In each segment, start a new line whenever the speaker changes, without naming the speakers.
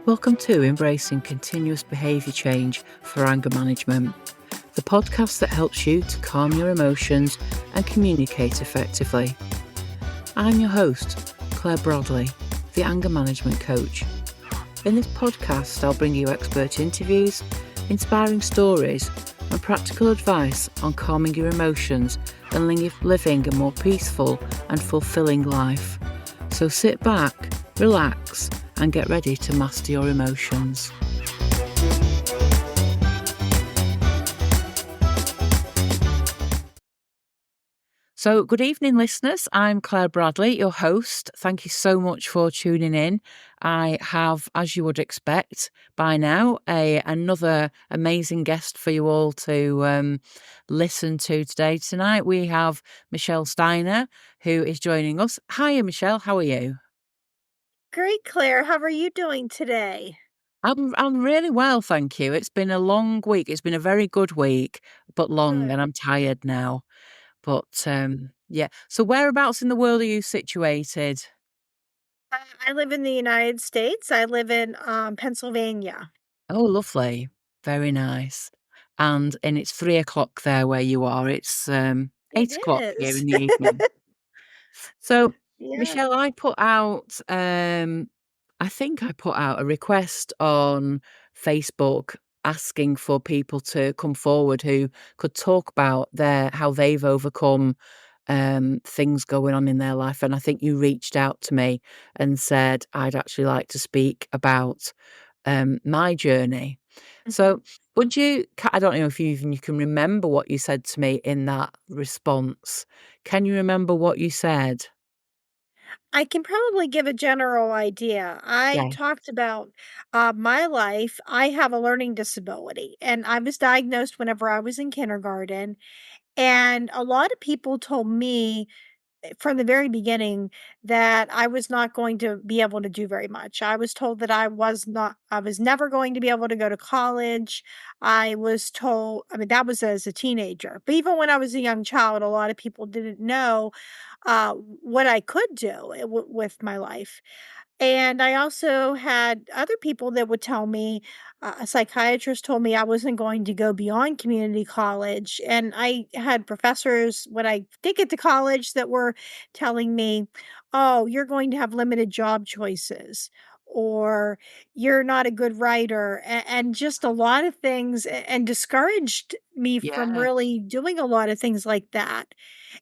Welcome to Embracing Continuous Behaviour Change for Anger Management, the podcast that helps you to calm your emotions and communicate effectively. I'm your host, Claire Bradley, the Anger Management Coach. In this podcast, I'll bring you expert interviews, inspiring stories, and practical advice on calming your emotions and living a more peaceful and fulfilling life. So sit back, relax, and get ready to master your emotions. So, good evening, listeners. I'm Claire Bradley, your host. Thank you so much for tuning in. I have, as you would expect by now, another amazing guest for you all to listen to today. Tonight, we have Michelle Steiner, who is joining us. Hiya, Michelle. How are you?
Great, Claire. How are you doing today?
I'm really well, thank you. It's been a long week. It's been a very good week, but long,
Good.
and I'm tired now. But yeah. So whereabouts in the world are you situated?
I live in the United States. I live in Pennsylvania.
Oh, lovely. Very nice. And it's 3 o'clock there where you are. It's
It
8 o'clock here
is.
in the evening. So,
Yeah.
Michelle, I think I put out a request on Facebook asking for people to come forward who could talk about how they've overcome things going on in their life. And I think you reached out to me and said, I'd actually like to speak about my journey.
Mhm.
So, I don't know if you can remember what you said to me in that response. Can you remember what you said?
I can probably give a general idea. I
Yeah.
talked about my life. I have a learning disability, and I was diagnosed whenever I was in kindergarten. And a lot of people told me from the very beginning that I was not going to be able to do very much. I was told that I was never going to be able to go to college. I was told, I mean, that was as a teenager. But even when I was a young child, a lot of people didn't know what I could do with my life. And I also had other people that would tell me, a psychiatrist told me I wasn't going to go beyond community college. And I had professors when I did get to college that were telling me, oh, you're going to have limited job choices, or you're not a good writer, and just a lot of things, and discouraged me from
Yeah.
really doing a lot of things like that.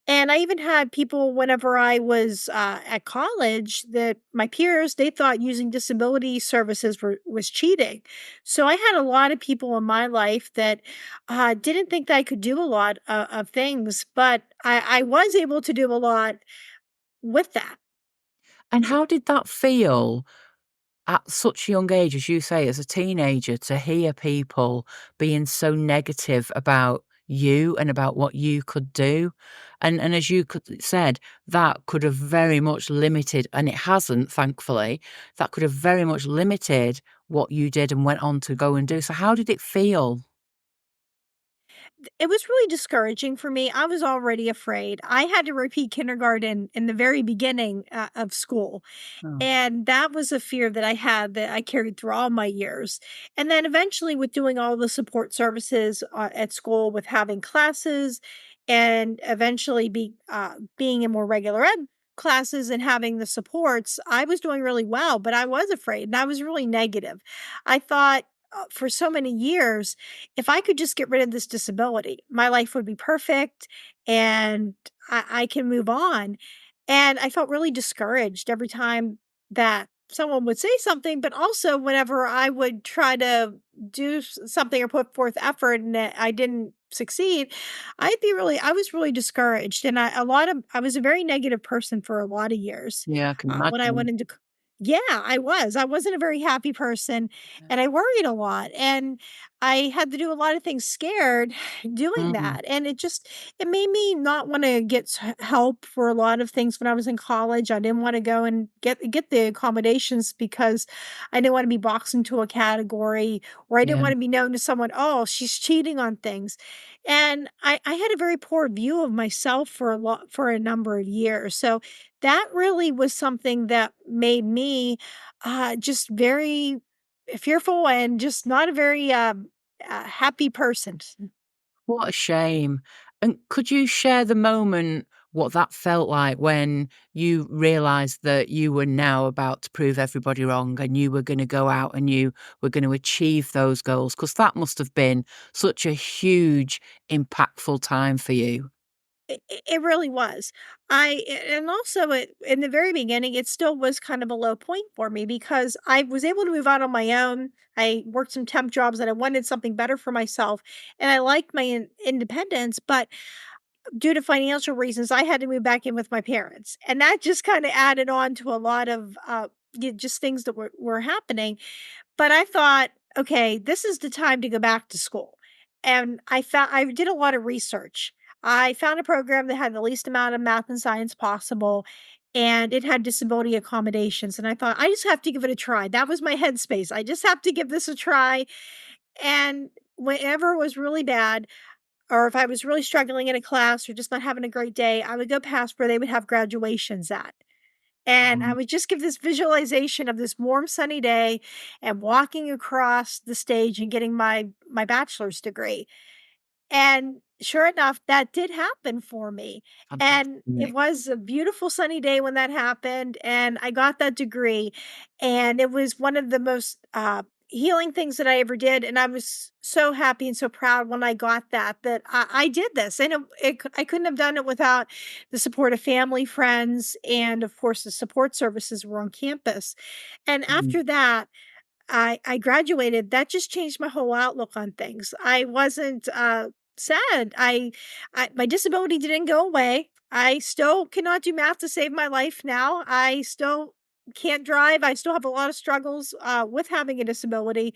And I even had people whenever I was, at college that my peers, they thought using disability services was cheating. So I had a lot of people in my life that, didn't think that I could do a lot of things, but I was able to do a lot with that.
And how did that feel at such a young age, as you say, as a teenager, to hear people being so negative about you and about what you could do? And as you said, that could have very much limited, and it hasn't, thankfully, that could have very much limited what you did and went on to go and do. So how did it feel?
It was really discouraging for me. I was already afraid. I had to repeat kindergarten in the very beginning, of school.
Oh,
And that was a fear that I had that I carried through all my years. And then eventually, with doing all the support services at school, with having classes, and eventually being in more regular ed classes and having the supports, I was doing really well, but I was afraid and I was really negative. I thought, for so many years, if I could just get rid of this disability, my life would be perfect and I can move on. And I felt really discouraged every time that someone would say something, but also whenever I would try to do something or put forth effort and that I didn't succeed, I was really discouraged. And I was a very negative person for a lot of years.
yeah, I can
When I
imagine.
went into, yeah, I wasn't a very happy person, and I worried a lot. And I had to do a lot of things scared doing
Mm,
that. And it made me not wanna get help for a lot of things when I was in college. I didn't wanna go and get the accommodations because I didn't wanna be boxed into a category, or I didn't
yeah.
wanna be known to someone, "Oh, she's cheating on things." And I had a very poor view of myself for a number of years. So that really was something that made me, just very fearful and just not a very, happy person.
What a shame. And could you share the moment, what that felt like when you realized that you were now about to prove everybody wrong and you were gonna go out and you were gonna achieve those goals? Because that must have been such a huge, impactful time for you.
It really was. And also in the very beginning, it still was kind of a low point for me because I was able to move out on my own. I worked some temp jobs and I wanted something better for myself, and I liked my independence, but due to financial reasons, I had to move back in with my parents, and that just kinda added on to a lot of, just things that were happening. But I thought, "Okay, this is the time to go back to school." And I did a lot of research. I found a program that had the least amount of math and science possible, and it had disability accommodations, and I thought, "I just have to give it a try." That was my headspace. I just have to give this a try, and whenever it was really bad, or if I was really struggling in a class or just not having a great day, I would go past where they would have graduations at. And I
Um,
would just give this visualization of this warm, sunny day and walking across the stage and getting my bachelor's degree. And sure enough, that did happen for me, and it
fantastic.
was a beautiful sunny day when that happened, and I got that degree, and it was one of the most, healing things that I ever did, and I was so happy and so proud when I got that I did this, and I couldn't have done it without the support of family, friends, and, of course, the support services were on campus. And
Mm,
after that, I graduated, that just changed my whole outlook on things. I wasn't, sad. I my disability didn't go away. I still cannot do math to save my life now. I still can't drive. I still have a lot of struggles, with having a disability,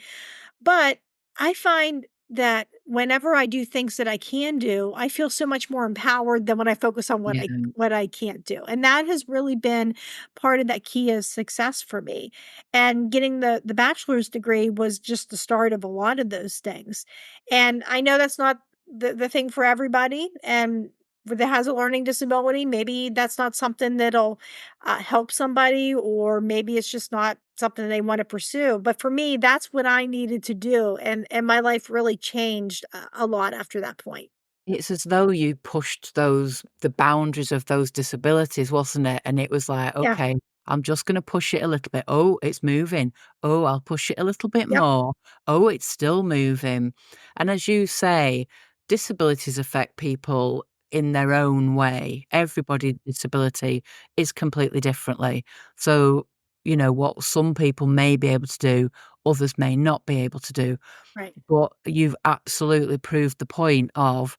but I find that whenever I do things that I can do, I feel so much more empowered than when I focus on
yeah.
what I can't do. And that has really been part of that key of success for me. And getting the bachelor's degree was just the start of a lot of those things. And I know that's not the thing for everybody. And that has a learning disability, maybe that's not something that'll help somebody, or maybe it's just not something they want to pursue. But for me, that's what I needed to do, and my life really changed a lot after that point.
It's as though you pushed the boundaries of those disabilities, wasn't it? And it was like,
Yeah.
"Okay, I'm just gonna push it a little bit. Oh, it's moving. Oh, I'll push it a little bit
Yep.
more. Oh, it's still moving." And as you say, disabilities affect people in their own way. Everybody's disability is completely differently. So, what some people may be able to do, others may not be able to do.
Right.
But you've absolutely proved the point of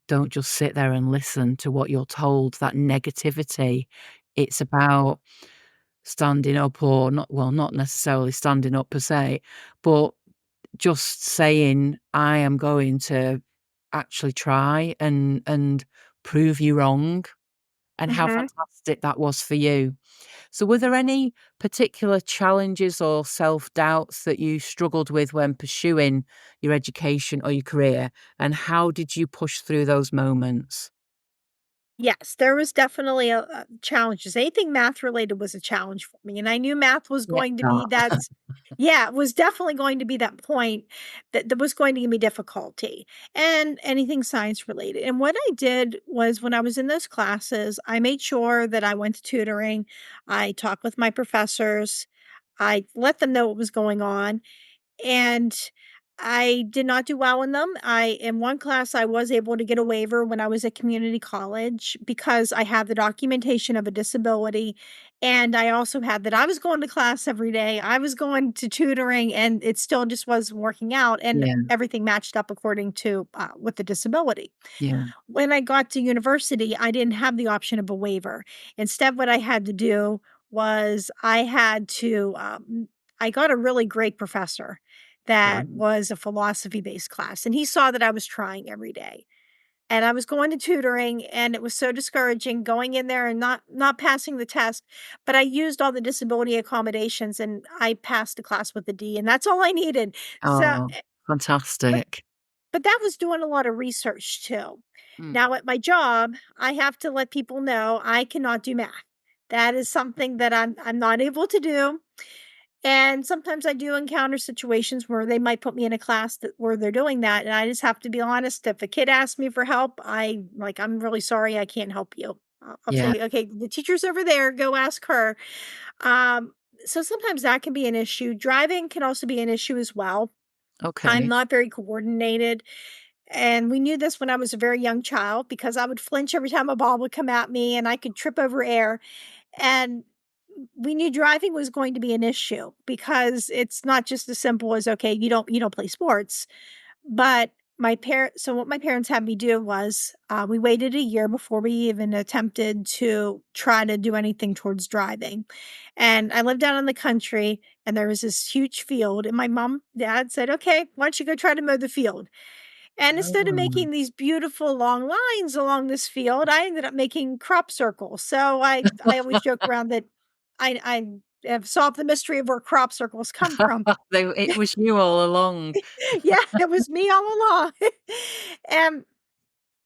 don't just sit there and listen to what you're told, that negativity. It's about standing up, or not, well, not necessarily standing up per se, but just saying, "I am going to actually try and prove you wrong," and how
Mhm.
fantastic that was for you. So were there any particular challenges or self-doubts that you struggled with when pursuing your education or your career, and how did you push through those moments?
Yes, there was definitely a challenges. Anything math related was a challenge for me, and I knew math was
Yeah.
going to be that. Yeah, it was definitely going to be that point that was going to give me difficulty, and anything science related. And what I did was when I was in those classes, I made sure that I went to tutoring, I talked with my professors, I let them know what was going on, and I did not do well in them. I in one class, I was able to get a waiver when I was at community college because I had the documentation of a disability, and I also had that I was going to class every day, I was going to tutoring, and it still just wasn't working out, and
Yeah,
everything matched up according to, with the disability.
yeah,
When I got to university, I didn't have the option of a waiver. Instead, what I had to do was I got a really great professor that
right.
was a philosophy-based class, and he saw that I was trying every day. And I was going to tutoring, and it was so discouraging going in there and not passing the test, but I used all the disability accommodations, and I passed the class with a D, and that's all I needed. So,
Oh,
but
fantastic.
but that was doing a lot of research too.
Mm.
Now at my job, I have to let people know I cannot do math. That is something that I'm not able to do. And sometimes I do encounter situations where they might put me in a class where they're doing that, and I just have to be honest. If a kid asks me for help, I'm really sorry, I can't help you. I'll
Yeah.
say, okay, the teacher's over there, go ask her. Um, so sometimes that can be an issue. Driving can also be an issue as well. I'm
Okay.
not very coordinated. And we knew this when I was a very young child because I would flinch every time a ball would come at me and I could trip over air. And we knew driving was going to be an issue because it's not just as simple as, okay, you don't play sports. But what my parents had me do was, we waited a year before we even attempted to try to do anything towards driving. And I lived out in the country, and there was this huge field, and my dad said, "Okay, why don't you go try to mow the field?" And instead of
Oh.
making these beautiful long lines along this field, I ended up making crop circles. So I always joke around that I have solved the mystery of where crop circles come from.
It was you all along.
Yeah, it was me all along. And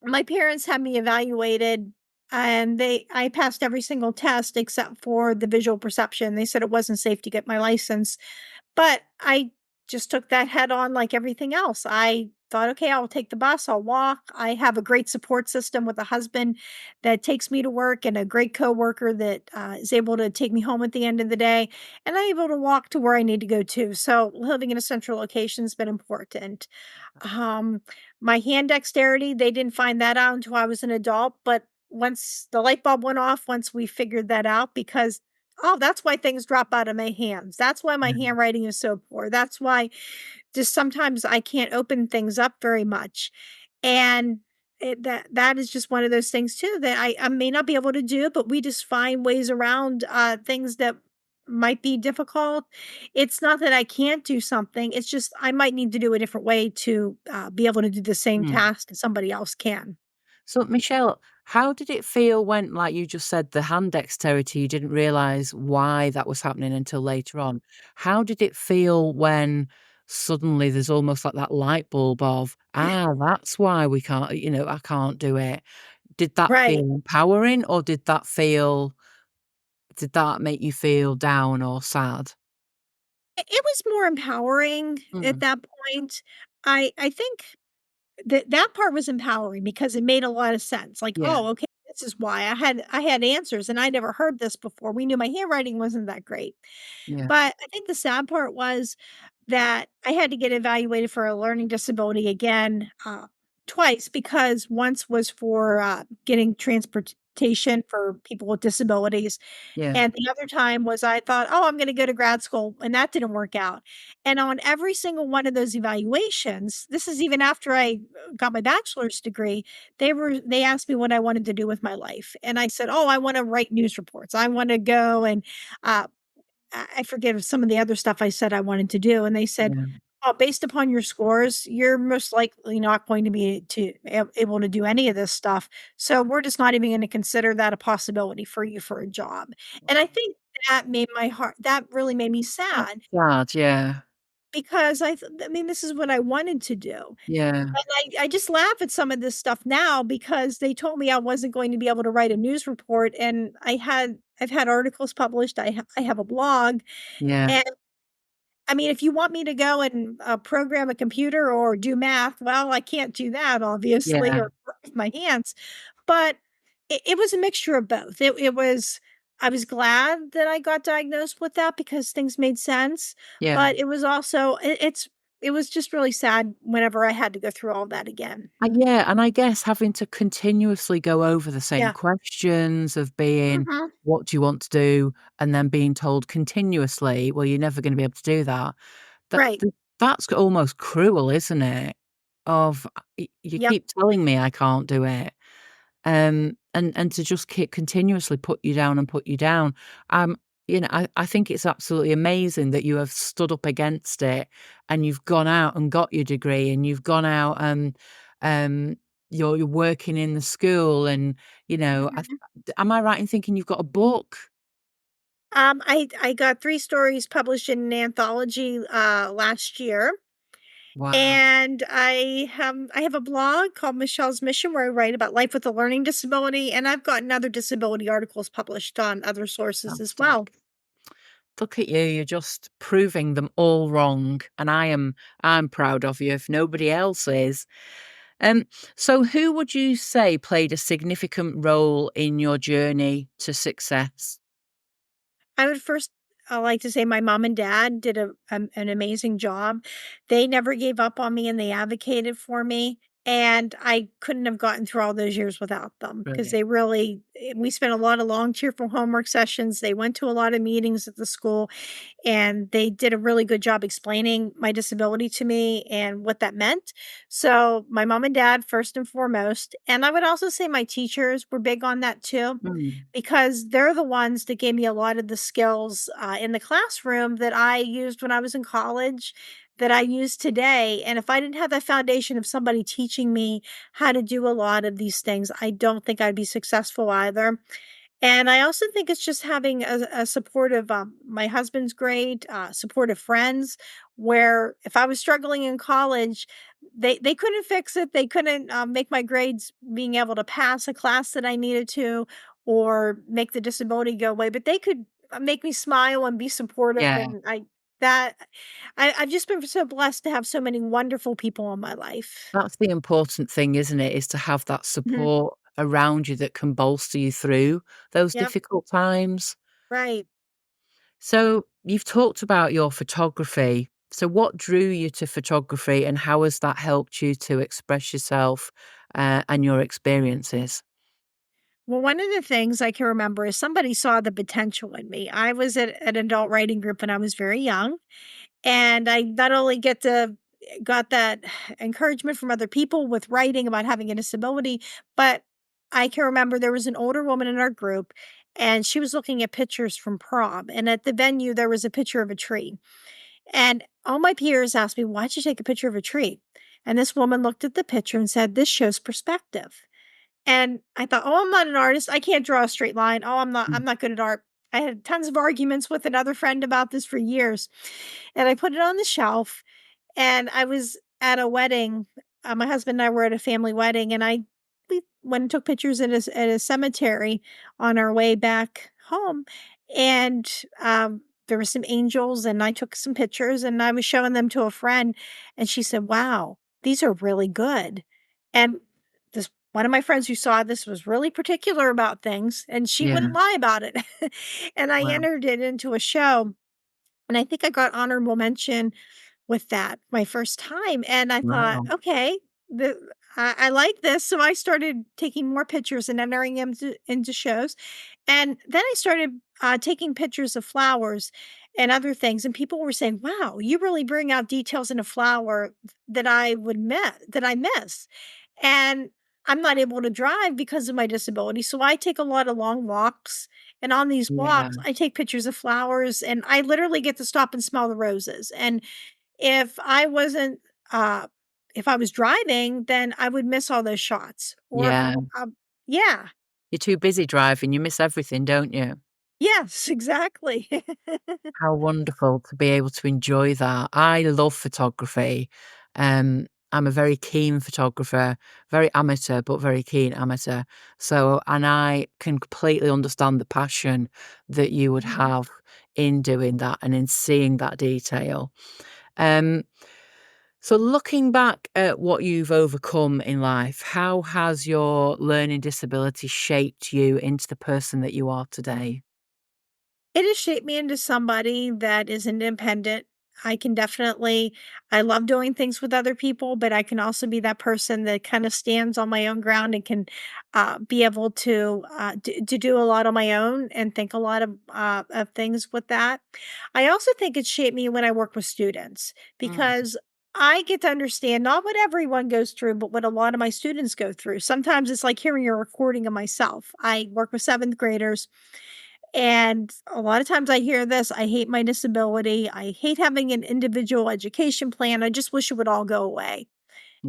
my parents had me evaluated, and I passed every single test except for the visual perception. They said it wasn't safe to get my license, but I just took that head on like everything else. I thought, okay, I'll take the bus, I'll walk. I have a great support system with a husband that takes me to work and a great coworker that is able to take me home at the end of the day. And I'm able to walk to where I need to go to. So living in a central location has been important. Um, my hand dexterity, they didn't find that out until I was an adult, but once the light bulb went off, once we figured that out, because oh, that's why things drop out of my hands. That's why my
Yeah.
handwriting is so poor. That's why just sometimes I can't open things up very much. And that is just one of those things too that I may not be able to do, but we just find ways around things that might be difficult. It's not that I can't do something. It's just I might need to do a different way to be able to do the same
Mm.
task that somebody else can.
So, Michelle, how did it feel when, like you just said, the hand dexterity, you didn't realize why that was happening until later on? How did it feel when suddenly there's almost like that light bulb of, that's why we can't, I can't do it? Did that feel
Right.
empowering, or did that make you feel down or sad?
It was more empowering at
Mm.
that point. I think that part was empowering because it made a lot of sense. Like,
Yeah,
"Oh, okay, this is why I had answers and I never heard this before." We knew my handwriting wasn't that great.
yeah,
But I think the sad part was that I had to get evaluated for a learning disability again, twice because once was for, getting transportation for people with disabilities,
yeah,
and the other time was I thought, "Oh, I'm gonna go to grad school," and that didn't work out. And on every single one of those evaluations, this is even after I got my bachelor's degree, they asked me what I wanted to do with my life, and I said, "Oh, I wanna write news reports. I wanna go and, uh" I forget some of the other stuff I said I wanted to do, and they said,
yeah.
"Oh, based upon your scores, you're most likely not going to be able to do any of this stuff, so we're just not even gonna consider that a possibility for you for a job." And I think that really made me
That's
sad
sad, yeah,
because I mean, this is what I wanted to do.
yeah,
And I just laugh at some of this stuff now because they told me I wasn't going to be able to write a news report, and I've had articles published, I have a blog,
yeah,
and I mean, if you want me to go and, program a computer or do math, well, I can't do that obviously
yeah,
or work with my hands, but it was a mixture of both. It was I was glad that I got diagnosed with that because things made sense,
yeah.
but it was also it was just really sad whenever I had to go through all that again.
Yeah, and I guess having to continuously go over the same
Yeah.
questions of being,
Mhm.
"What do you want to do?" And then being told continuously, "Well, you're never gonna be able to do that." That
Right.
that's almost cruel, isn't it? Of, you
Yep.
keep telling me I can't do it. And to just keep continuously put you down and put you down. Um, I think it's absolutely amazing that you have stood up against it and you've gone out and got your degree and you've gone out and um you're working in the school and
Mhm.
am I right in thinking you've got a book?
I got 3 stories published in an anthology, last year.
Wow,
And I have a blog called Michelle's Mission where I write about life with a learning disability, and I've gotten other disability articles published on other sources as well.
fantastic. Look at you, you're just proving them all wrong. And I'm proud of you if nobody else is. Um, so who would you say played a significant role in your journey to success?
I would first like to say my mom and dad did an amazing job. They never gave up on me and they advocated for me. And I couldn't have gotten through all those years without them because
Brilliant.
they really, we spent a lot of long, cheerful homework sessions. They went to a lot of meetings at the school and they did a really good job explaining my disability to me and what that meant. So, my mom and dad, first and foremost. And I would also say my teachers were big on that too
Mm,
because they're the ones that gave me a lot of the skills, in the classroom that I used when I was in college, that I use today, and if I didn't have that foundation of somebody teaching me how to do a lot of these things, I don't think I'd be successful either. And I also think it's just having a supportive, my husband's great, supportive friends, where if I was struggling in college, they couldn't fix it. They couldn't make my grades being able to pass a class that I needed to, or make the disability go away. But they could make me smile and be supportive.
yeah,
And I've just been so blessed to have so many wonderful people in my life.
that's the important thing, isn't it? Is to have that
Mhm.
support around you that can bolster you through those
Yep.
difficult times.
Right.
So you've talked about your photography. So what drew you to photography and how has that helped you to express yourself and your experiences?
Well, one of the things I can remember is somebody saw the potential in me. I was at an adult writing group when I was very young, and I not only got that encouragement from other people with writing about having a disability, but I can remember there was an older woman in our group, and she was looking at pictures from prom. And at the venue, there was a picture of a tree. And all my peers asked me, "Why'd you take a picture of a tree?" And this woman looked at the picture and said, "This shows perspective." And I thought, "Oh, I'm not an artist. I can't draw a straight line. Oh, I'm
Mm,
not good at art." I had tons of arguments with another friend about this for years. And I put it on the shelf and I was at a wedding. My husband and I were at a family wedding and we went and took pictures at a cemetery on our way back home. And there were some angels and I took some pictures and I was showing them to a friend and she said, "Wow, these are really good." And this one of my friends who saw this was really particular about things and she
yeah.
wouldn't lie about it. And I
Wow.
entered it into a show and I think I got honorable mention with that my first time, and I thought,
Wow.
"Okay, the I like this." So I started taking more pictures and entering them into shows, and then I started, taking pictures of flowers and other things, and people were saying, "Wow, you really bring out details in a flower that I miss." And I'm not able to drive because of my disability, so I take a lot of long walks, and on these
Yeah.
walks, I take pictures of flowers, and I literally get to stop and smell the roses, and if I wasn't, uh if I was driving, then I would miss all those shots, or,
Yeah.
yeah.
You're too busy driving. You miss everything, don't you?
Yes, exactly.
How wonderful to be able to enjoy that. I love photography. I'm a very keen photographer, very amateur, but very keen amateur. So, and I can completely understand the passion that you would
Mhm.
have in doing that and in seeing that detail. Um, so, looking back at what you've overcome in life, how has your learning disability shaped you into the person that you are today?
It has shaped me into somebody that is independent. I can definitely I love doing things with other people, but I can also be that person that kind of stands on my own ground and can be able to do a lot on my own and think a lot of things with that. I also think it shaped me when I work with students
Mm,
because I get to understand not what everyone goes through, but what a lot of my students go through. Sometimes it's like hearing a recording of myself. I work with seventh graders and a lot of times I hear this, "I hate my disability. I hate having an individual education plan. I just wish it would all go away."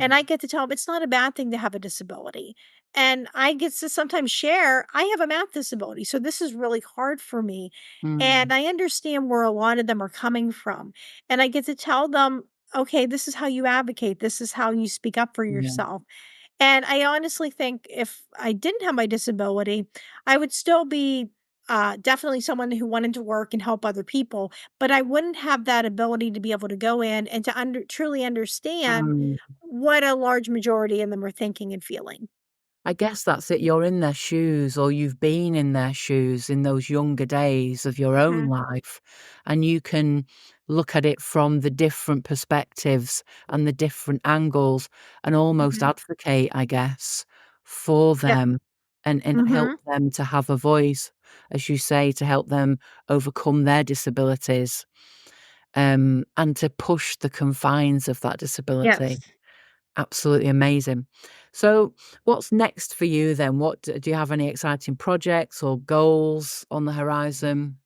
And
mm,
I get to tell them it's not a bad thing to have a disability. And I get to sometimes share, I have a math disability, so this is really hard for me. And
mm,
I understand where a lot of them are coming from. And I get to tell them, okay, this is how you advocate. This is how you speak up for
yeah,
yourself. And I honestly think if I didn't have my disability, I would still be definitely someone who wanted to work and help other people, but I wouldn't have that ability to be able to go in and to truly understand
Mm.
what a large majority of them are thinking and feeling.
I guess that's it. You're in their shoes, or you've been in their shoes in those younger days of your own
Mhm,
life, and you can look at it from the different perspectives and the different angles and almost
mhm.
advocate, I guess, for
Yeah.
them and help
Mhm.
them to have a voice, as you say, to help them overcome their disabilities, and to push the confines of that
Yes.
disability. Absolutely amazing. So, what's next for you then? What do you have any exciting projects or goals on the horizon?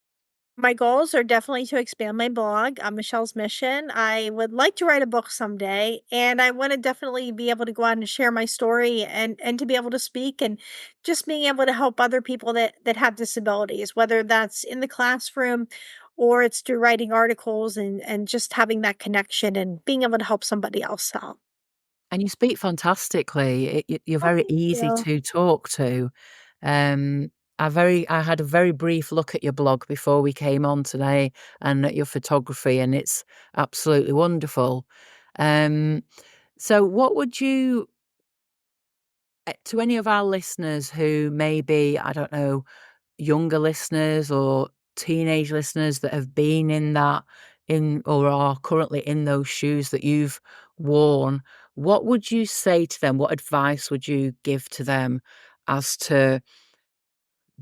My goals are definitely to expand my blog on Michelle's Mission. I would like to write a book someday, and I want to definitely be able to go out and share my story and to be able to speak and just being able to help other people that have disabilities, whether that's in the classroom or it's through writing articles and just having that connection and being able to help somebody else out.
And you speak fantastically. You're
Oh,
very
thank
easy
you.
to talk to. Um, I had a very brief look at your blog before we came on today, and at your photography, and it's absolutely wonderful. Um, so, what would you to any of our listeners who maybe, I don't know, younger listeners or teenage listeners that have been in that in or are currently in those shoes that you've worn, what would you say to them? What advice would you give to them as to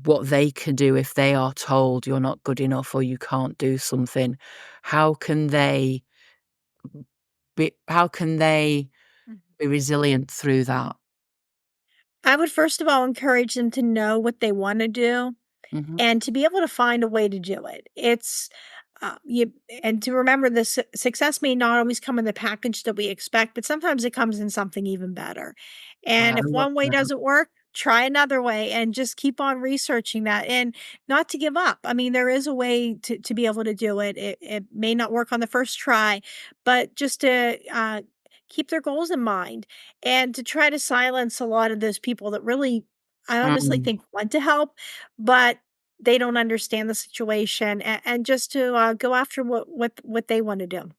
what they can do if they are told you're not good enough or you can't do something? How can they how can they
Mhm.
be resilient through that?
I would first of all encourage them to know what they want to do
Hmm.
and to be able to find a way to do it. It's you and to remember the success may not always come in the package that we expect, but sometimes it comes in something even better.
I
And if
love
one way
that.
doesn't work, try another way and just keep on researching that and not to give up. I mean, there is a way to be able to do it. It may not work on the first try, but just to keep their goals in mind and to try to silence a lot of those people that really, I honestly
Mm.
think want to help, but they don't understand the situation and just to, go after what they wanna do.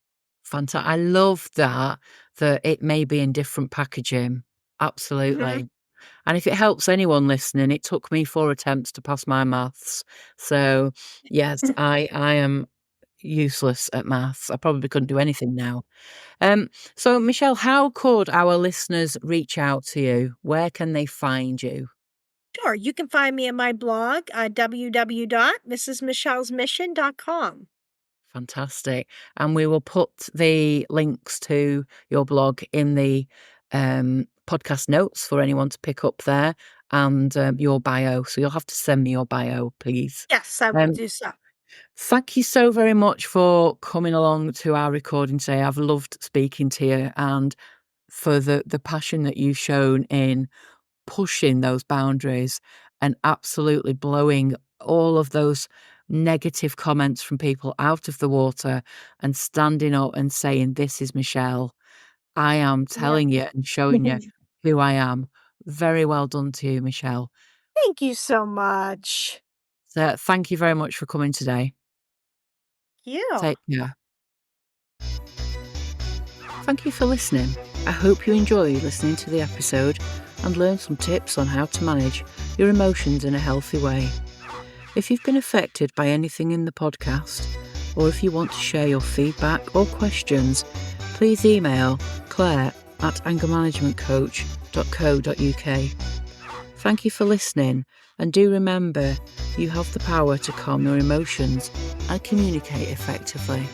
I love that, that it may be in different packaging.
Mhm.
Absolutely. And if it helps anyone listening, it took me 4 attempts to pass my maths. So, yes, I am useless at maths. I probably couldn't do anything now. So Michelle, how could our listeners reach out to you? Where can they find you?
Sure, you can find me at my blog, www.mrsmichellesmission.com.
Fantastic. And we will put the links to your blog in the podcast notes for anyone to pick up there and your bio. So you'll have to send me your bio, please.
Yes, I will
Um,
do so.
Thank you so very much for coming along to our recording today. I've loved speaking to you and for the passion that you've shown in pushing those boundaries and absolutely blowing all of those negative comments from people out of the water and standing up and saying, "This is Michelle. I am
Yeah.
telling you and showing you who I am." Very well done to you, Michelle.
Thank you so much.
So thank you very much for coming today.
You.
Take care. Thank you for listening. I hope you enjoyed listening to the episode and learned some tips on how to manage your emotions in a healthy way. If you've been affected by anything in the podcast, or if you want to share your feedback or questions, please email claire@angermanagementcoach.co.uk. Thank you for listening, and do remember you have the power to calm your emotions and communicate effectively.